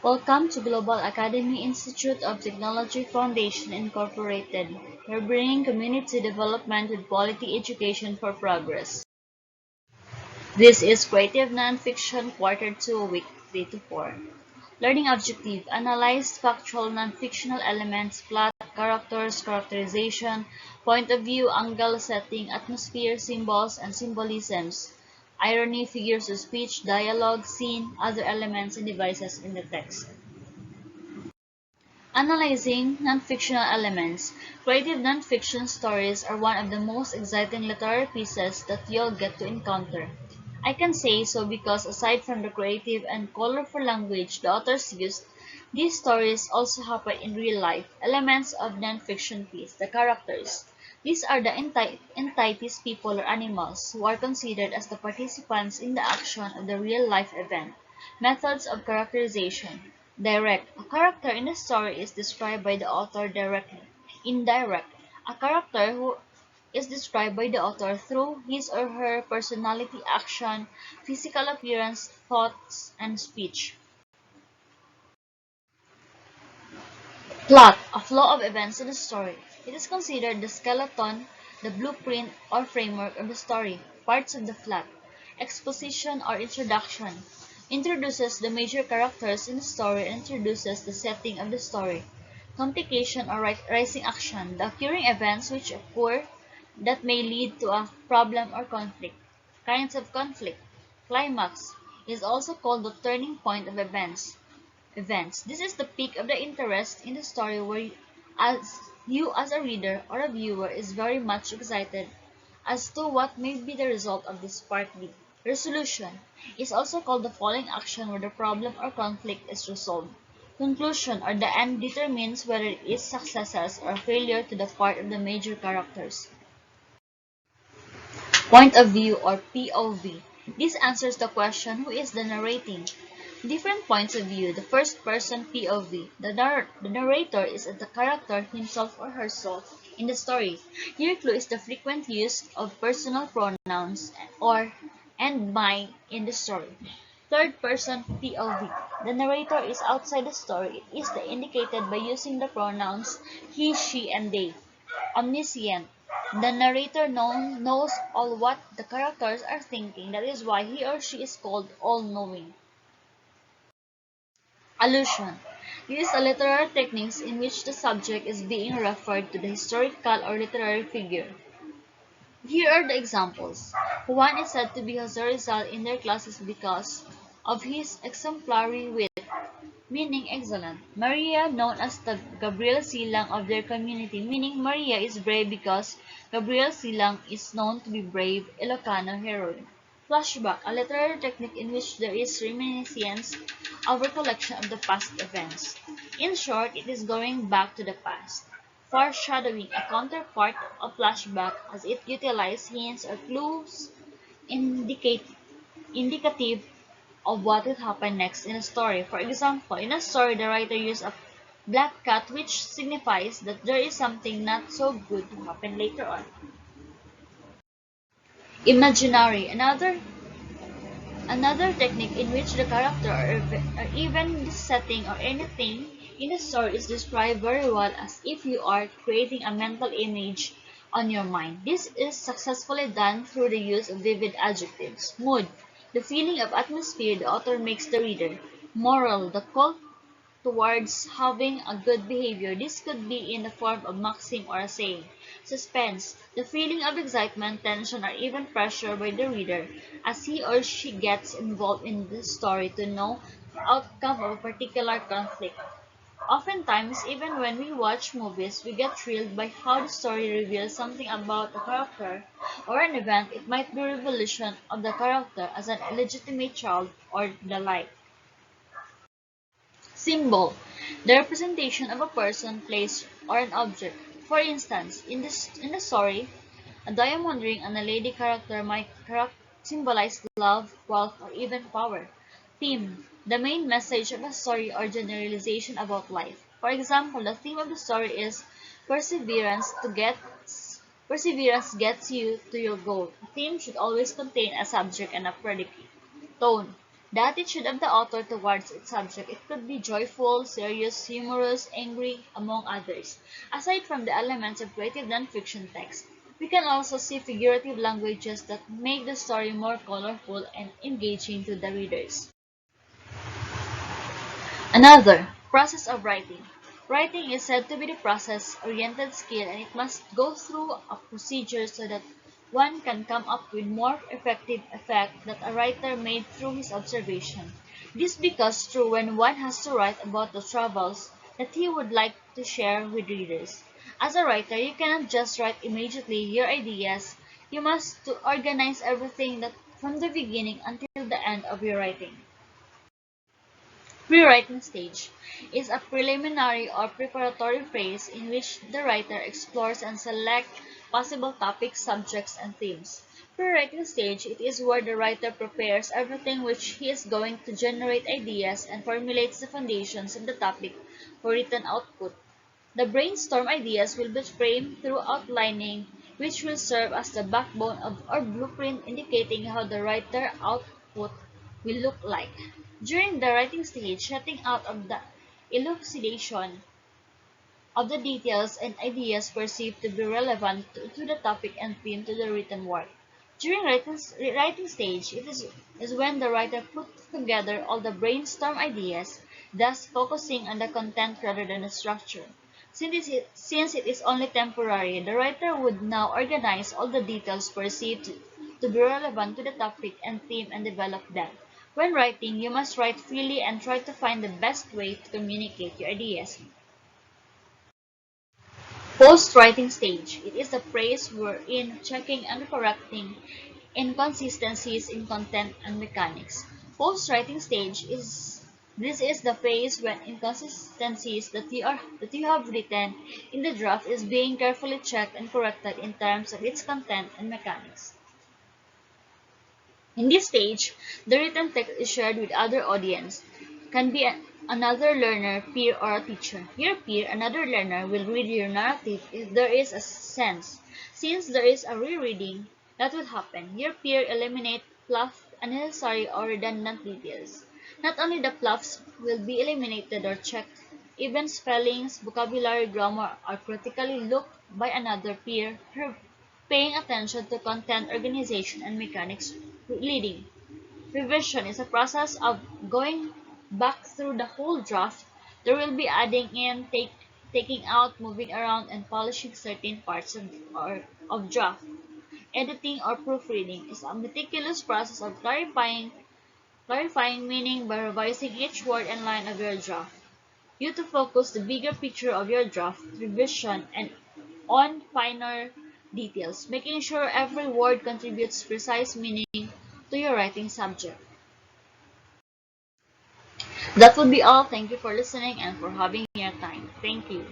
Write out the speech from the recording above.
Welcome to Global Academy Institute of Technology Foundation Incorporated. We're bringing community development with quality education for progress. This is Creative Nonfiction Quarter 2, Week 3 to 4. Learning objective: analyze factual non-fictional elements, plot, characters, characterization, point of view, angle, setting, atmosphere, symbols, and symbolisms, irony, figures of speech, dialogue, scene, other elements and devices in the text. Analyzing non-fictional elements. Creative non-fiction stories are one of the most exciting literary pieces that you'll get to encounter. I can say so because aside from the creative and colorful language the authors used, these stories also happen in real life. Elements of non-fiction piece: the characters. These are the entities, people or animals, who are considered as the participants in the action of the real-life event. Methods of characterization. Direct. A character in a story is described by the author directly. Indirect. A character who is described by the author through his or her personality, action, physical appearance, thoughts, and speech. Plot: a flow of events in a story. It is considered the skeleton, the blueprint or framework of the story. Parts of the plot. Exposition or introduction. Introduces the major characters in the story and introduces the setting of the story. Complication or rising action. The occurring events which occur that may lead to a problem or conflict. Kinds of conflict. Climax is also called the turning point of events. This is the peak of the interest in the story where you as a reader or a viewer is very much excited as to what may be the result of this part B. Resolution is also called the following action where the problem or conflict is resolved. Conclusion or the end determines whether it is successes or failure to the part of the major characters. Point of view or POV. This answers the question, who is the narrating? Different points of view. The first person POV. The narrator is the character himself or herself in the story. Here clue is the frequent use of personal pronouns or and mine in the story. Third person POV. The narrator is outside the story. It is indicated by using the pronouns he, she, and they. Omniscient. The narrator knows all what the characters are thinking. That is why he or she is called all-knowing. Allusion. This is a literary technique in which the subject is being referred to the historical or literary figure. Here are the examples. Juan is said to be Jose Rizal in their classes because of his exemplary wit, meaning excellent. Maria, known as the Gabriel Silang of their community, meaning Maria is brave because Gabriel Silang is known to be brave Ilocano heroine. Flashback, a literary technique in which there is reminiscence of recollection of the past events. In short, it is going back to the past. Foreshadowing, a counterpart of flashback as it utilizes hints or clues indicative of what will happen next in a story. For example, in a story, the writer used a black cat, which signifies that there is something not so good to happen later on. Imaginary, another technique in which the character or even the setting or anything in the story is described very well as if you are creating a mental image on your mind. This is successfully done through the use of vivid adjectives. Mood, the feeling of atmosphere the author makes the reader. Moral, the call towards having a good behavior. This could be in the form of maxim or a saying. Suspense, the feeling of excitement, tension, or even pressure by the reader as he or she gets involved in the story to know the outcome of a particular conflict. Oftentimes, even when we watch movies, we get thrilled by how the story reveals something about a character or an event. It might be revelation of the character as an illegitimate child or the like. Symbol, the representation of a person, place, or an object. For instance, in the story, a diamond ring and a lady character might symbolize love, wealth, or even power. Theme, the main message of a story or generalization about life. For example, the theme of the story is perseverance to get perseverance gets you to your goal. A theme should always contain a subject and a predicate. Tone, The attitude of the author towards its subject. It could be joyful, serious, humorous, angry, among others. Aside from the elements of creative nonfiction text, we can also see figurative languages that make the story more colorful and engaging to the readers. Another, process of writing. Writing is said to be the process-oriented skill, and it must go through a procedure so that one can come up with more effective effect that a writer made through his observation. This becomes true when one has to write about the travels that he would like to share with readers. As a writer, you cannot just write immediately your ideas. You must to organize everything that from the beginning until the end of your writing. Pre-writing stage is a preliminary or preparatory phase in which the writer explores and selects possible topics, subjects, and themes. Pre-writing stage, it is where the writer prepares everything which he is going to generate ideas and formulates the foundations of the topic for written output. The brainstorm ideas will be framed through outlining, which will serve as the backbone of our blueprint indicating how the writer output will look like. During the writing stage, setting out of the elucidation of the details and ideas perceived to be relevant to the topic and theme to the written work. During writing stage, is when the writer puts together all the brainstorm ideas, thus focusing on the content rather than the structure. Since it is only temporary, the writer would now organize all the details perceived to be relevant to the topic and theme and develop them. When writing, you must write freely and try to find the best way to communicate your ideas. Post-writing stage. It is the phase wherein checking and correcting inconsistencies in content and mechanics. Post-writing stage is this is the phase when inconsistencies that you have written in the draft is being carefully checked and corrected in terms of its content and mechanics. In this stage, the written text is shared with other audience, can be another learner, peer, or a teacher. Your peer, another learner, will read your narrative if there is a sense. Since there is a rereading that would happen, your peer eliminate fluff, unnecessary, or redundant details. Not only the fluffs will be eliminated or checked, even spellings, vocabulary, grammar are critically looked by another peer, paying attention to content organization and mechanics leading. Revision is a process of going back through the whole draft. There will be adding in, taking out, moving around, and polishing certain parts of draft. Editing or proofreading is a meticulous process of clarifying meaning by revising each word and line of your draft. You to focus the bigger picture of your draft, revision, and on finer details, making sure every word contributes precise meaning to your writing subject. That would be all. Thank you for listening and for having your time. Thank you.